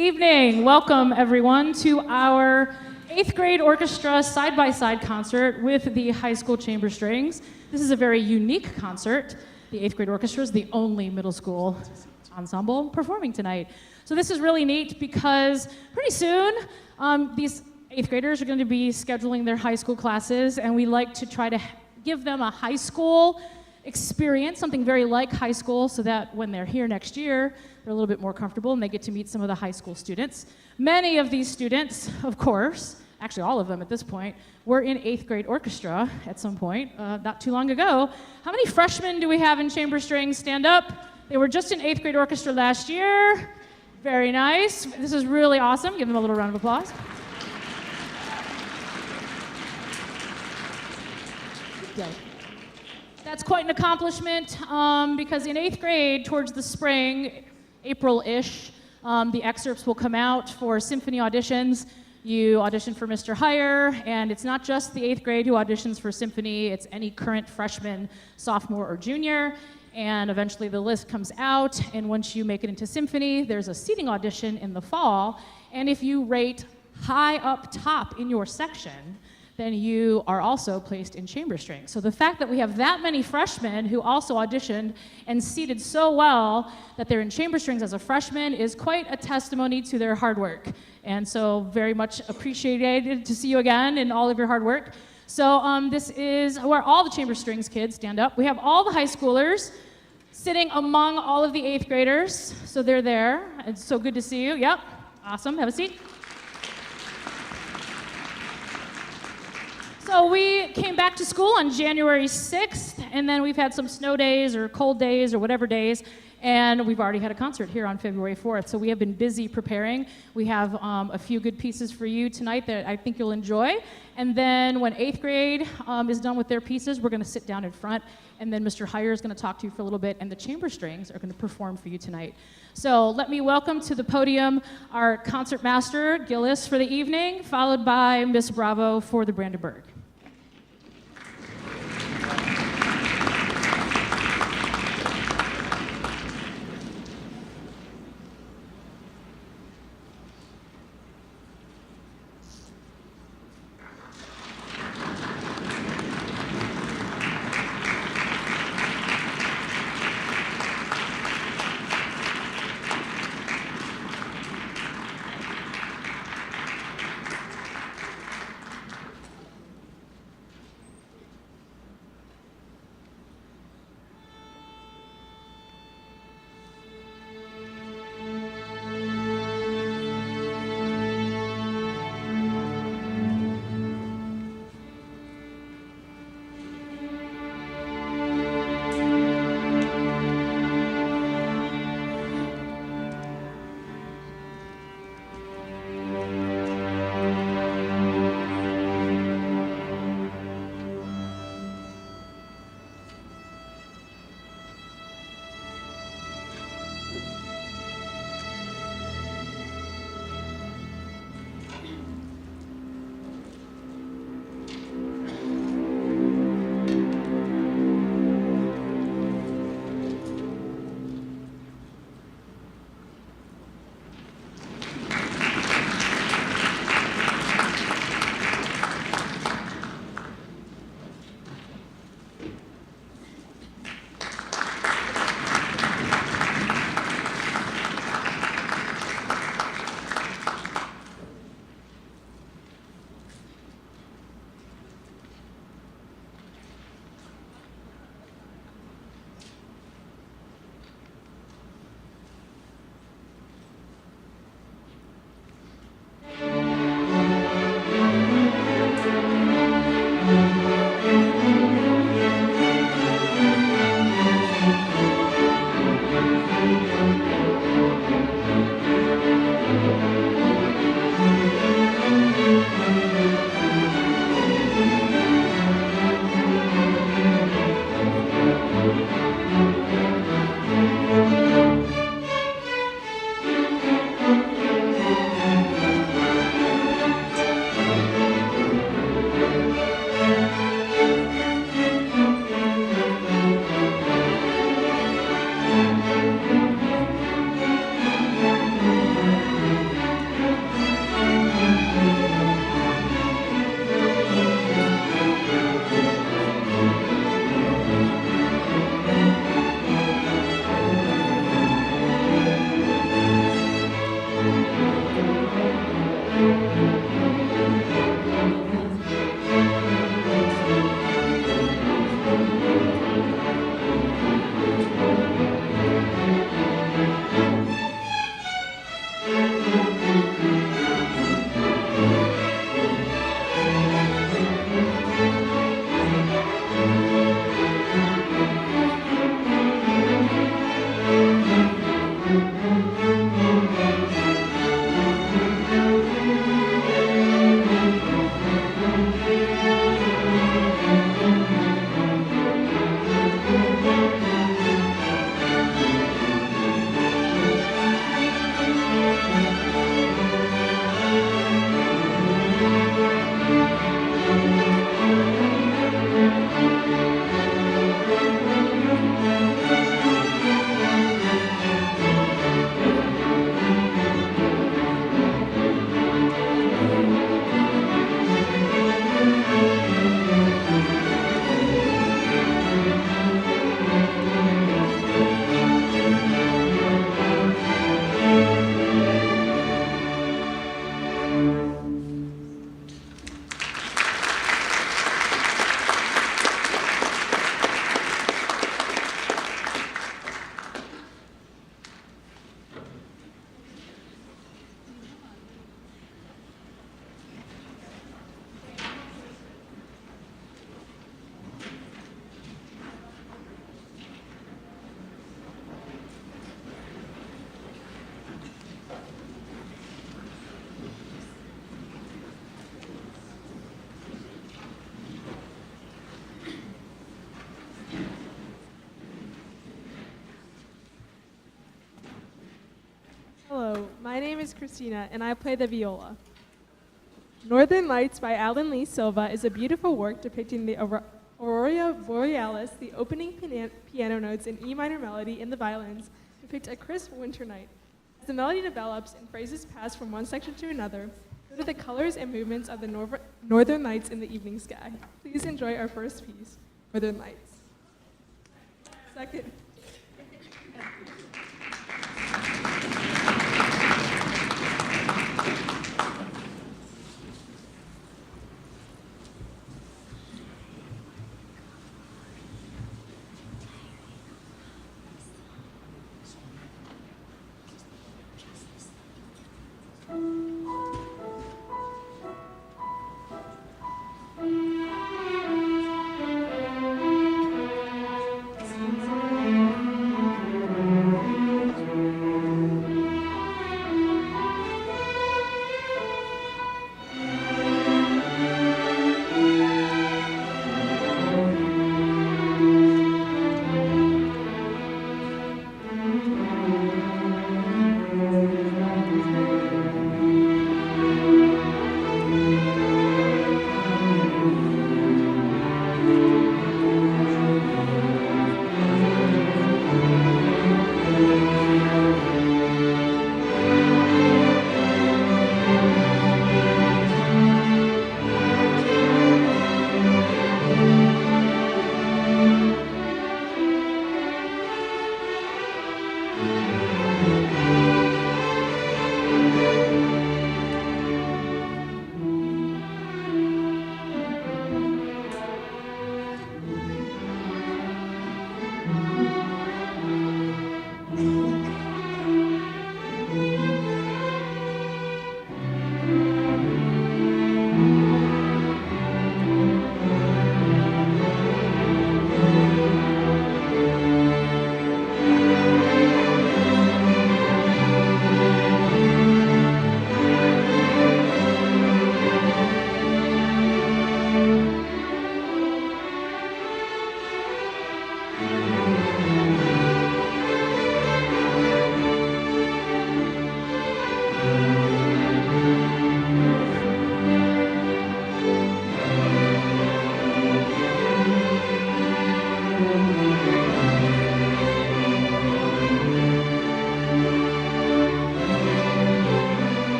evening. Welcome, everyone, to our 8th grade orchestra side-by-side concert with the high school chamber strings. This is a very unique concert. The 8th grade orchestra is the only middle school ensemble performing tonight. So this is really neat because pretty soon these 8th graders are going to be scheduling their high school classes, and we like to try to give them a high school experience, something very like high school, so that when they're here next year, they're a little bit more comfortable and they get to meet some of the high school students. Many of these students, of course, actually all of them at this point, were in 8th grade orchestra at some point, not too long ago. How many freshmen do we have in chamber strings? Stand up. They were just in 8th grade orchestra last year. Very nice. This is really awesome. Give them a little round of applause. Good. That's quite an accomplishment because in 8th grade, towards the spring, April-ish, the excerpts will come out for symphony auditions. You audition for Mr. Hire, and it's not just the 8th grade who auditions for symphony, it's any current freshman, sophomore, or junior, and eventually the list comes out, and once you make it into symphony, there's a seating audition in the fall, and if you rate high up top in your section, then you are also placed in chamber strings. So the fact that we have that many freshmen who also auditioned and seated so well that they're in chamber strings as a freshman is quite a testimony to their hard work. And so very much appreciated to see you again in all of your hard work. So this is where all the chamber strings kids stand up. We have all the high schoolers sitting among all of the 8th graders. So they're there. It's so good to see you. Yep, awesome, have a seat. So we came back to school on January 6th, and then we've had some snow days or cold days or whatever days, and we've already had a concert here on February 4th. So we have been busy preparing. We have a few good pieces for you tonight that I think you'll enjoy. And then when 8th grade is done with their pieces, we're going to sit down in front, and then Mr. Hire is going to talk to you for a little bit, and the chamber strings are going to perform for you tonight. So let me welcome to the podium our concert master, Gillis, for the evening, followed by Miss Bravo for the Brandenburg. My name is Christina, and I play the viola. Northern Lights by Alan Lee Silva is a beautiful work depicting the Aurora Borealis. The opening piano notes and E minor melody in the violins depict a crisp winter night. As the melody develops and phrases pass from one section to another, so do the colors and movements of the northern lights in the evening sky. Please enjoy our first piece, Northern Lights. Second.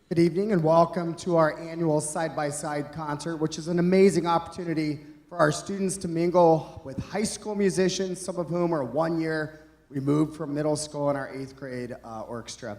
Good evening and welcome to our annual side-by-side concert, which is an amazing opportunity for our students to mingle with high school musicians, some of whom are 1 year removed from middle school in our 8th grade orchestra.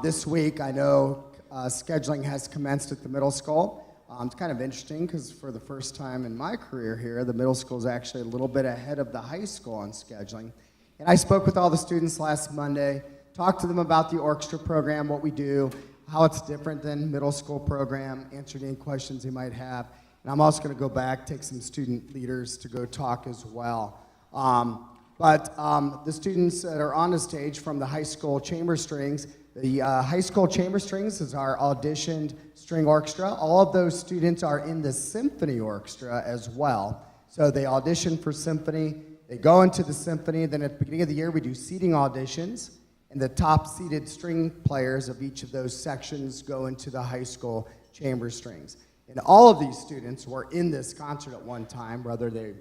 This week, I know scheduling has commenced at the middle school. It's kind of interesting because for the first time in my career here, the middle school is actually a little bit ahead of the high school on scheduling. And I spoke with all the students last Monday, talked to them about the orchestra program, what we do, how it's different than middle school program, answered any questions they might have. And I'm also going to go back, take some student leaders to go talk as well. The students that are on the stage from the high school chamber strings, the high school chamber strings is our auditioned string orchestra. All of those students are in the symphony orchestra as well. So they audition for symphony, They go into the symphony, then at the beginning of the year, we do seating auditions, and the top seated string players of each of those sections go into the high school chamber strings. And all of these students were in this concert at one time, whether they,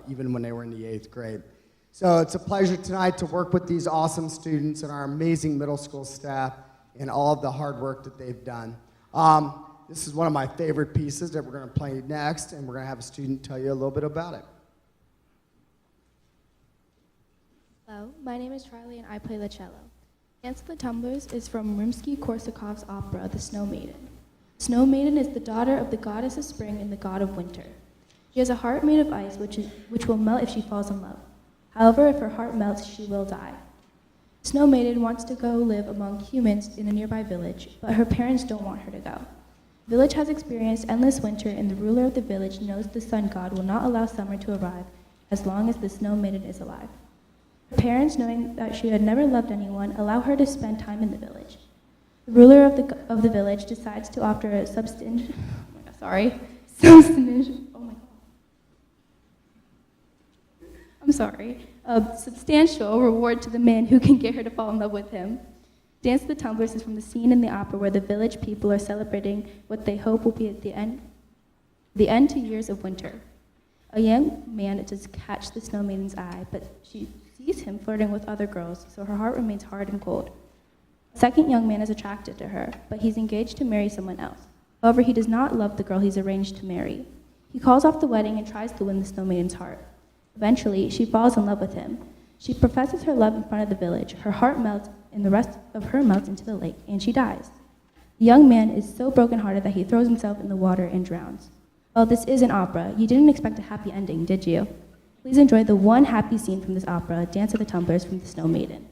even when they were in the 8th grade. So it's a pleasure tonight to work with these awesome students and our amazing middle school staff and all of the hard work that they've done. This is one of my favorite pieces that we're going to play next, and we're going to have a student tell you a little bit about it. Hello, my name is Charlie and I play the cello. Dance of the Tumblers is from Rimsky-Korsakov's opera, The Snow Maiden. Snow Maiden is the daughter of the goddess of spring and the god of winter. She has a heart made of ice which will melt if she falls in love. However, if her heart melts, she will die. Snow Maiden wants to go live among humans in a nearby village, but her parents don't want her to go. The village has experienced endless winter, and the ruler of the village knows the sun god will not allow summer to arrive as long as the Snow Maiden is alive. Her parents, knowing that she had never loved anyone, allow her to spend time in the village. The ruler of the village decides to offer a substantial reward to the man who can get her to fall in love with him. Dance of the Tumblers is from the scene in the opera where the village people are celebrating what they hope will be at the end to years of winter. A young man does catch the Snow Maiden's eye, but she sees him flirting with other girls, so her heart remains hard and cold. A second young man is attracted to her, but he's engaged to marry someone else. However, he does not love the girl he's arranged to marry. He calls off the wedding and tries to win the Snow Maiden's heart. Eventually, she falls in love with him. She professes her love in front of the village. Her heart melts, and the rest of her melts into the lake, and she dies. The young man is so brokenhearted that he throws himself in the water and drowns. Well, this is an opera. You didn't expect a happy ending, did you? Please enjoy the one happy scene from this opera, Dance of the Tumblers from The Snow Maiden.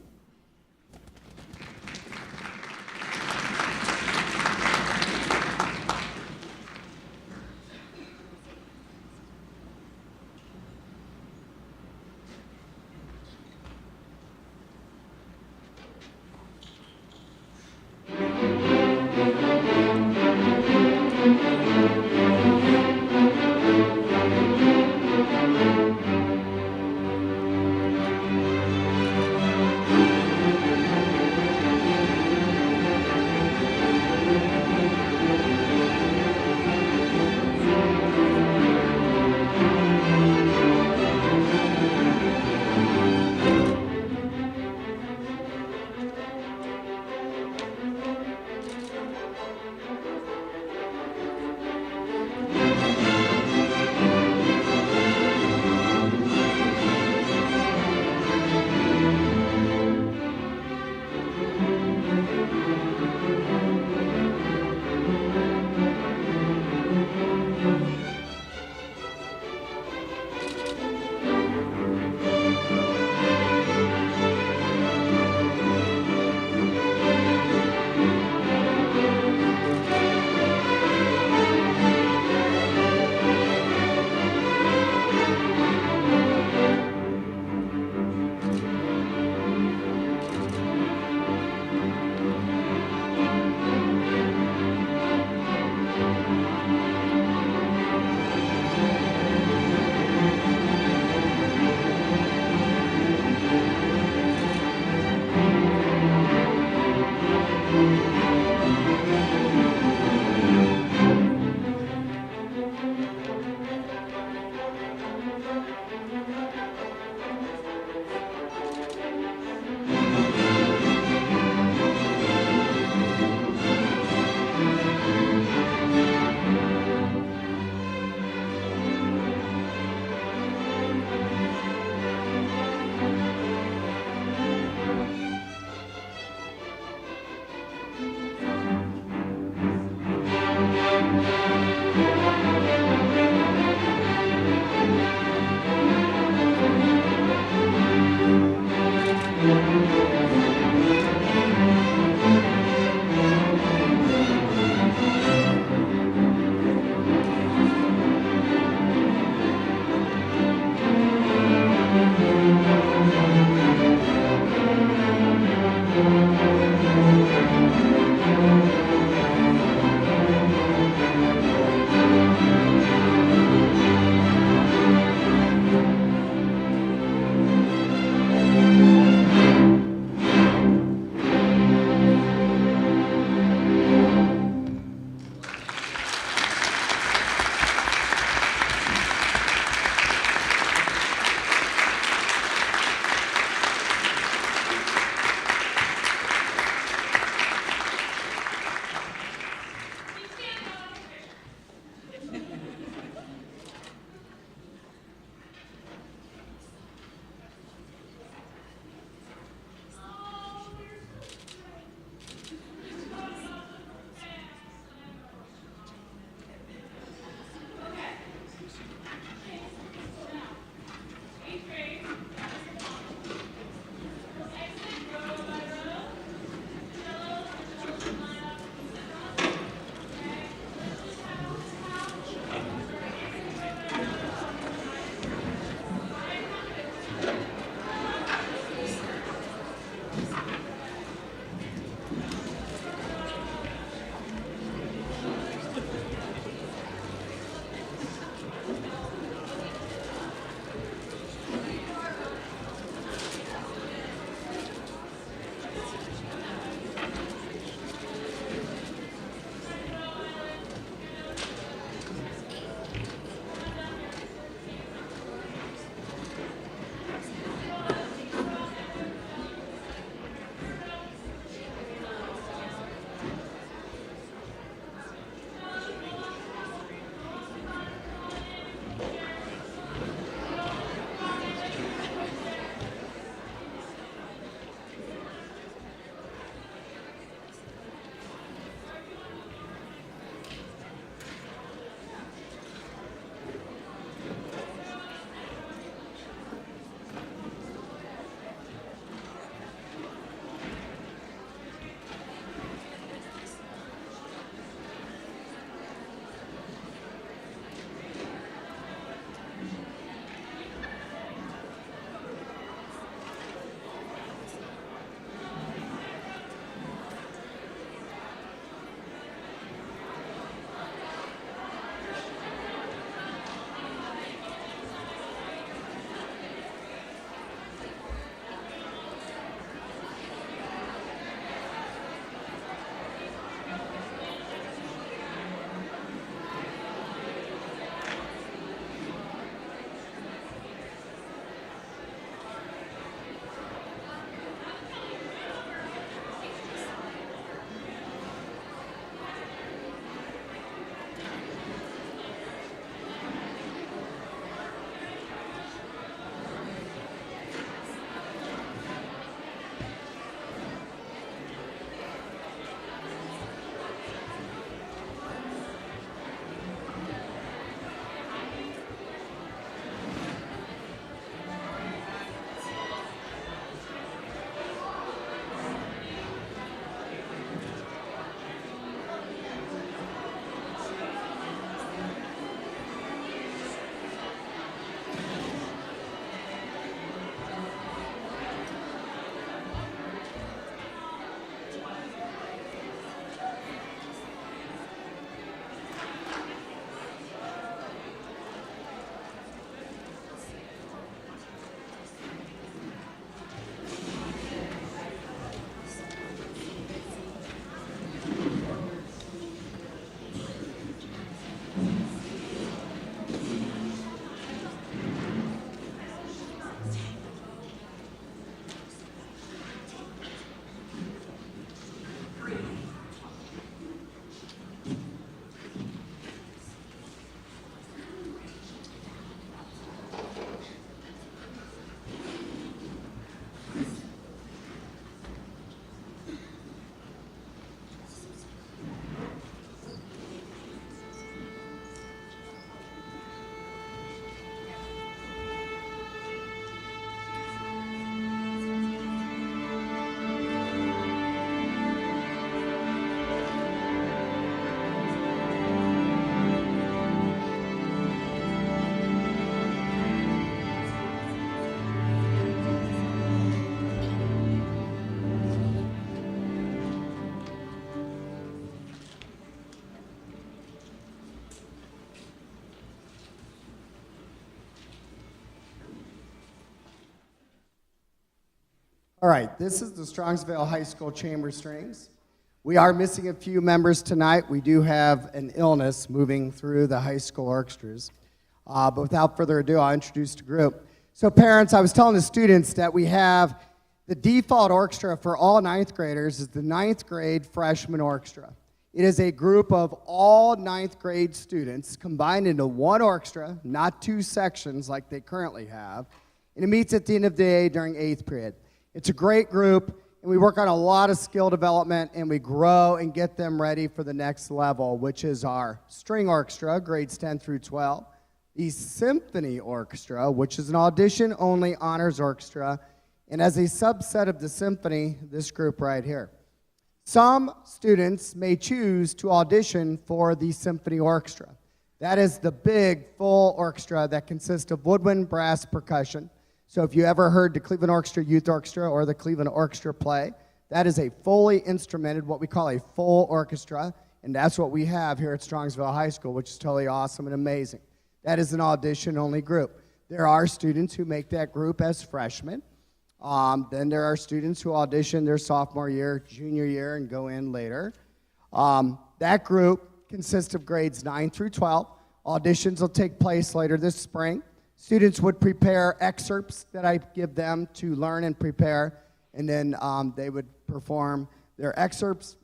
All right, this is the Strongsville High School Chamber Strings. We are missing a few members tonight. We do have an illness moving through the high school orchestras. But without further ado, I'll introduce the group. So parents, I was telling the students that we have the default orchestra for all ninth graders is the ninth grade freshman orchestra. It is a group of all ninth grade students combined into one orchestra, not two sections like they currently have, and it meets at the end of the day during eighth period. It's a great group, and we work on a lot of skill development, and we grow and get them ready for the next level, which is our string orchestra, grades 10 through 12, the symphony orchestra, which is an audition-only honors orchestra, and as a subset of the symphony, this group right here. Some students may choose to audition for the symphony orchestra. That is the big, full orchestra that consists of woodwind, brass, percussion. So if you ever heard the Cleveland Orchestra Youth Orchestra or the Cleveland Orchestra play, that is a fully instrumented, what we call a full orchestra, and that's what we have here at Strongsville High School, which is totally awesome and amazing. That is an audition-only group. There are students who make that group as freshmen. Then there are students who audition their sophomore year, junior year, and go in later. That group consists of grades 9 through 12. Auditions will take place later this spring. Students would prepare excerpts that I give them to learn and prepare, and then they would perform their excerpts.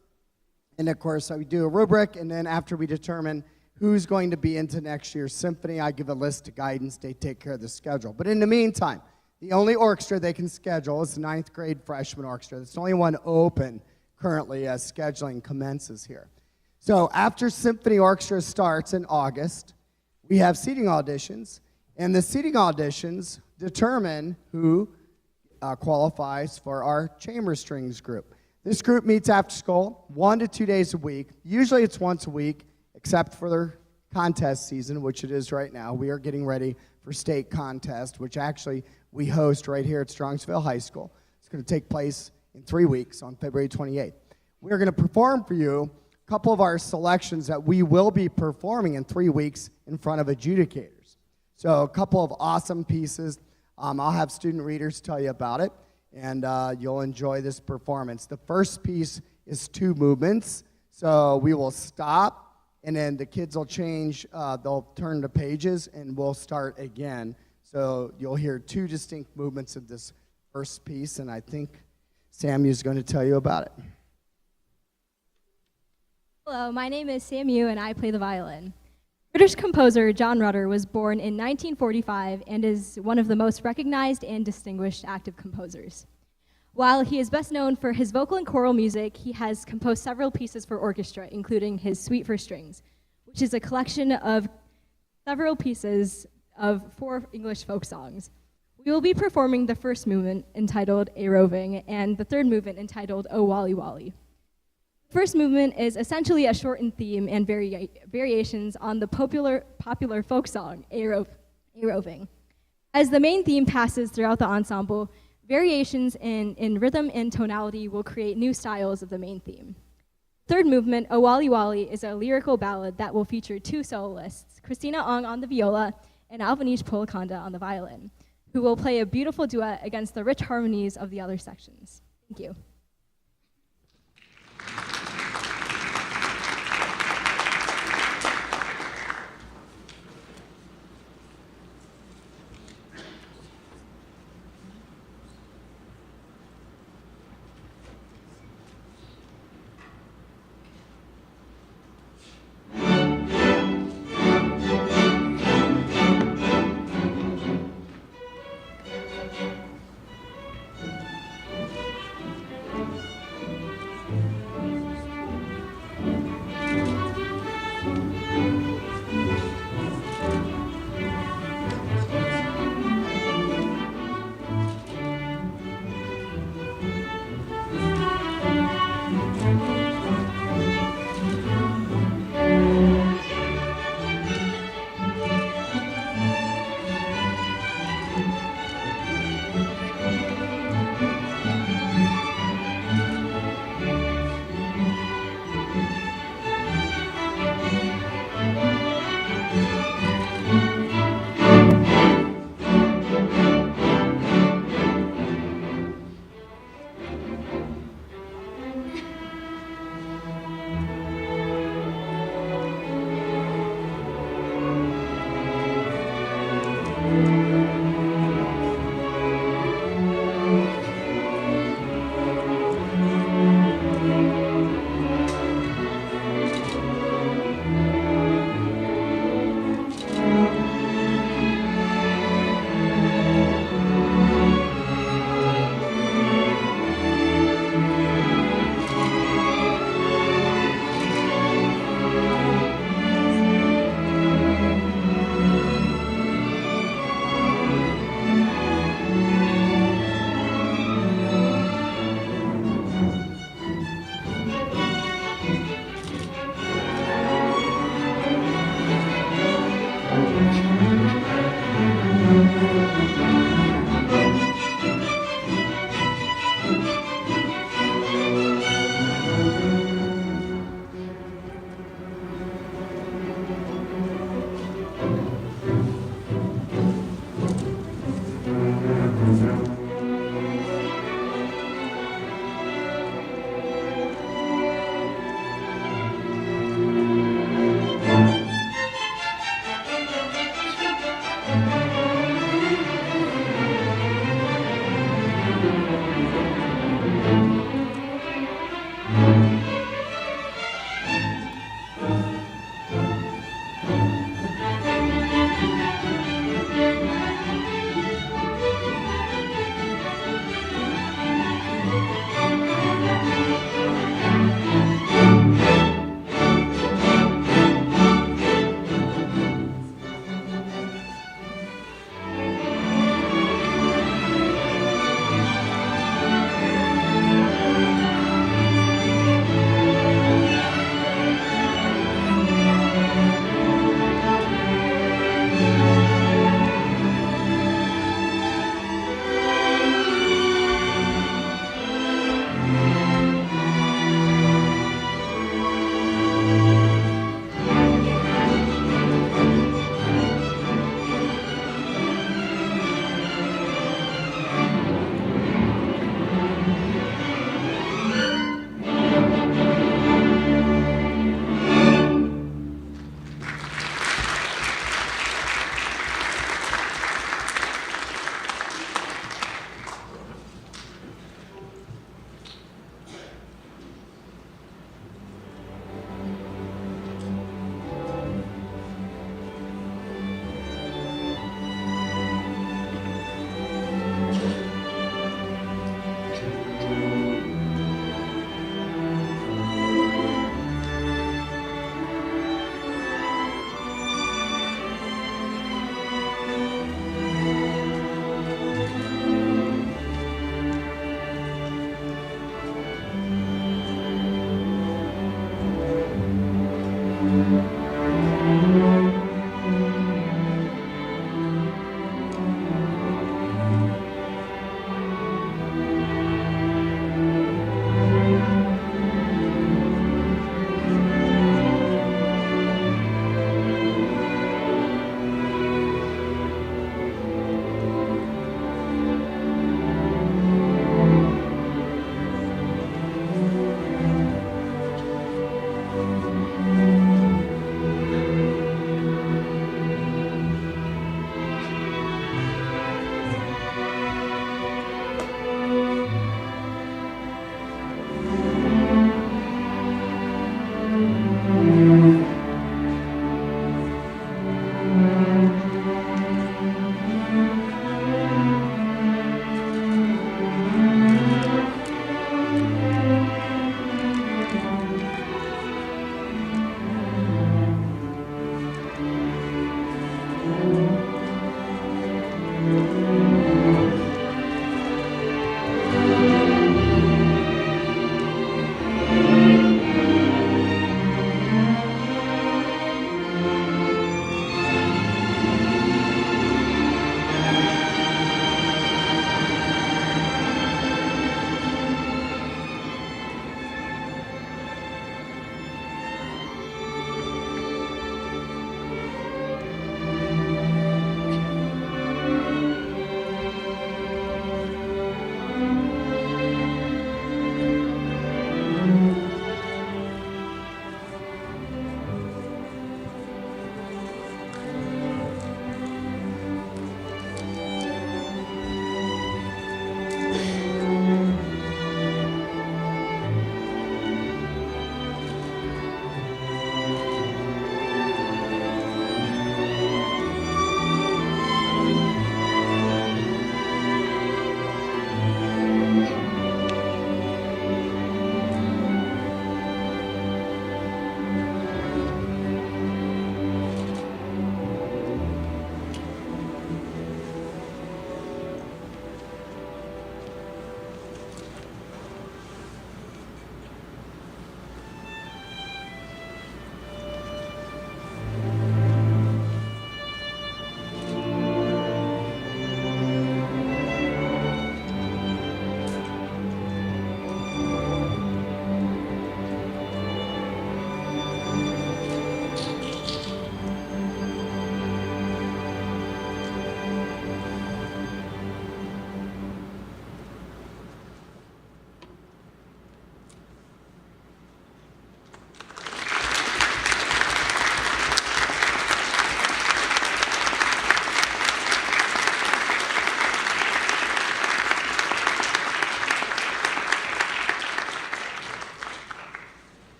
And of course, we do a rubric, and then after we determine who's going to be into next year's symphony, I give a list of guidance. They take care of the schedule. But in the meantime, the only orchestra they can schedule is the ninth grade freshman orchestra. It's the only one open currently as scheduling commences here. So after symphony orchestra starts in August, we have seating auditions, and the seating auditions determine who qualifies for our chamber strings group. This group meets after school 1 to 2 days a week. Usually it's once a week, except for their contest season, which it is right now. We are getting ready for state contest, which actually we host right here at Strongsville High School. It's going to take place in 3 weeks on February 28th. We're going to perform for you a couple of our selections that we will be performing in 3 weeks in front of adjudicators. So a couple of awesome pieces. I'll have student readers tell you about it, and you'll enjoy this performance. The first piece is 2 movements. So we will stop, and then the kids will change, they'll turn the pages, and we'll start again. So you'll hear 2 distinct movements of this first piece, and I think Samu is going to tell you about it. Hello, my name is Samu, and I play the violin. British composer John Rutter was born in 1945 and is one of the most recognized and distinguished active composers. While he is best known for his vocal and choral music, he has composed several pieces for orchestra, including his Suite for Strings, which is a collection of several pieces of 4 English folk songs. We will be performing the first movement entitled A Roving and the third movement entitled O Wally Wally. The first movement is essentially a shortened theme and variations on the popular folk song A Roving. As the main theme passes throughout the ensemble, variations in rhythm and tonality will create new styles of the main theme. Third movement, O Wally Wally, is a lyrical ballad that will feature 2 soloists, Christina Ong on the viola and Alvanish Polakonda on the violin, who will play a beautiful duet against the rich harmonies of the other sections. Thank you.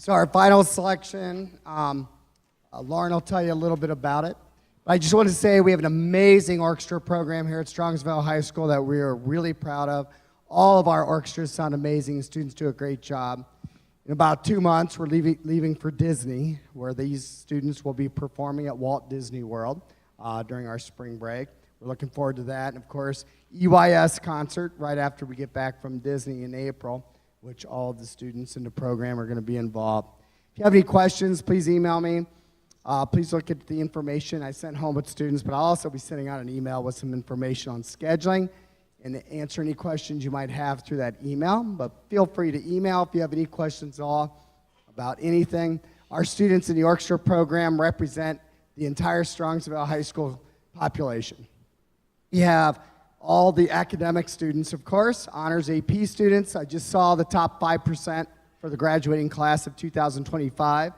So our final selection, Lauren will tell you a little bit about it. But I just want to say we have an amazing orchestra program here at Strongsville High School that we are really proud of. All of our orchestras sound amazing. Students do a great job. In about 2 months, we're leaving for Disney, where these students will be performing at Walt Disney World during our spring break. We're looking forward to that. And of course, EYS concert right after we get back from Disney in April, which all of the students in the program are going to be involved. If you have any questions, please email me. Please look at the information I sent home with students, but I'll also be sending out an email with some information on scheduling and answer any questions you might have through that email. But feel free to email if you have any questions at all about anything. Our students in the orchestra program represent the entire Strongsville High School population. We have all the academic students, of course, honors AP students. I just saw the top 5% for the graduating class of 2025,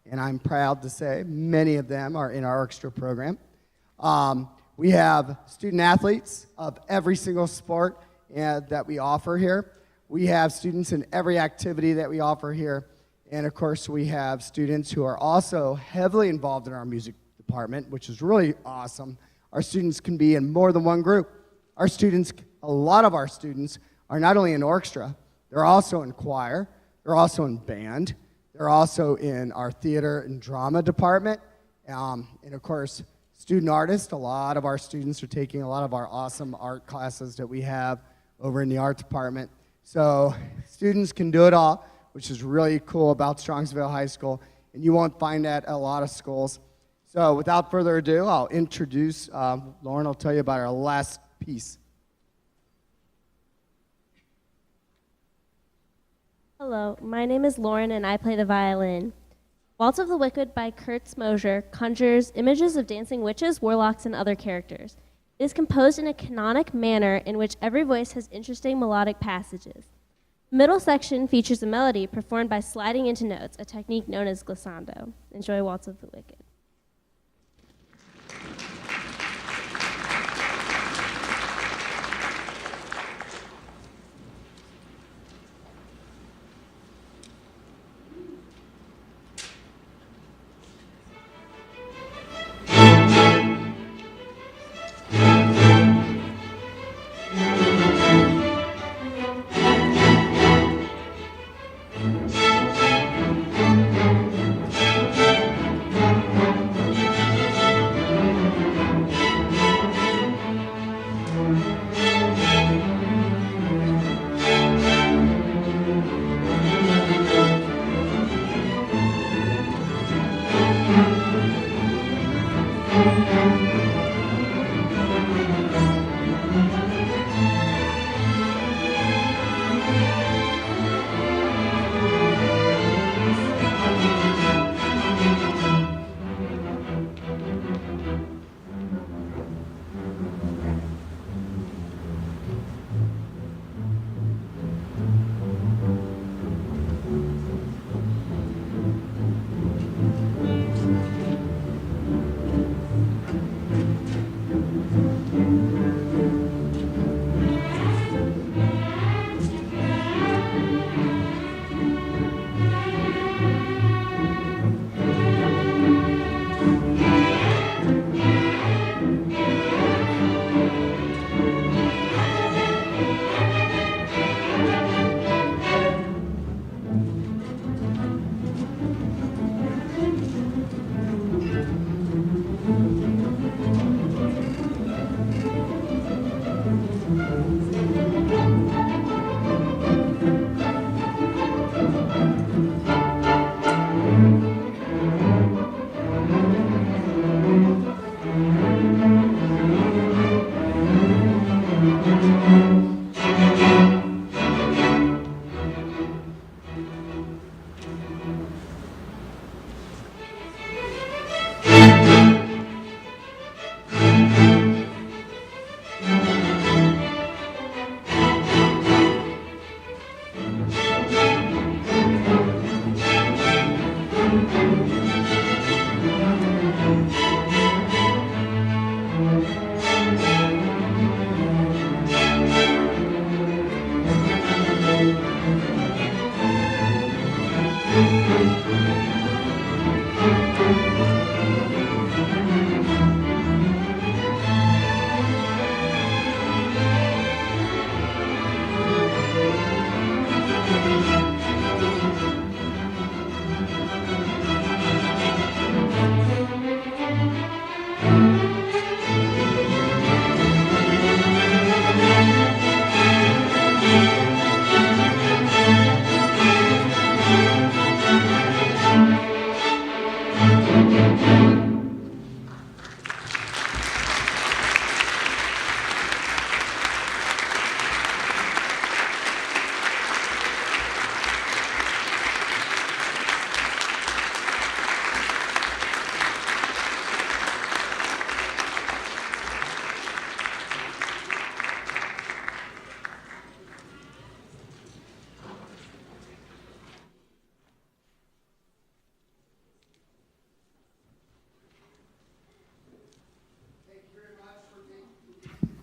and I'm proud to say many of them are in our orchestra program. We have student athletes of every single sport that we offer here. We have students in every activity that we offer here. And of course, we have students who are also heavily involved in our music department, which is really awesome. Our students can be in more than one group. Our students, a lot of our students, are not only in orchestra, they're also in choir, they're also in band, they're also in our theater and drama department, and of course, student artist. A lot of our students are taking a lot of our awesome art classes that we have over in the art department. So students can do it all, which is really cool about Strongsville High School, and you won't find that at a lot of schools. So without further ado, I'll introduce, Lauren will tell you about our last piece. Hello, my name is Lauren and I play the violin. Waltz of the Wicked by Kurt Mosher conjures images of dancing witches, warlocks, and other characters. It is composed in a canonic manner in which every voice has interesting melodic passages. The middle section features a melody performed by sliding into notes, a technique known as glissando. Enjoy Waltz of the Wicked.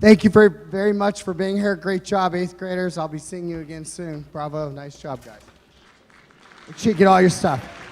Thank you very much for being here. Great job, 8th graders. I'll be seeing you again soon. Bravo. Nice job, guys. Make sure you get all your stuff.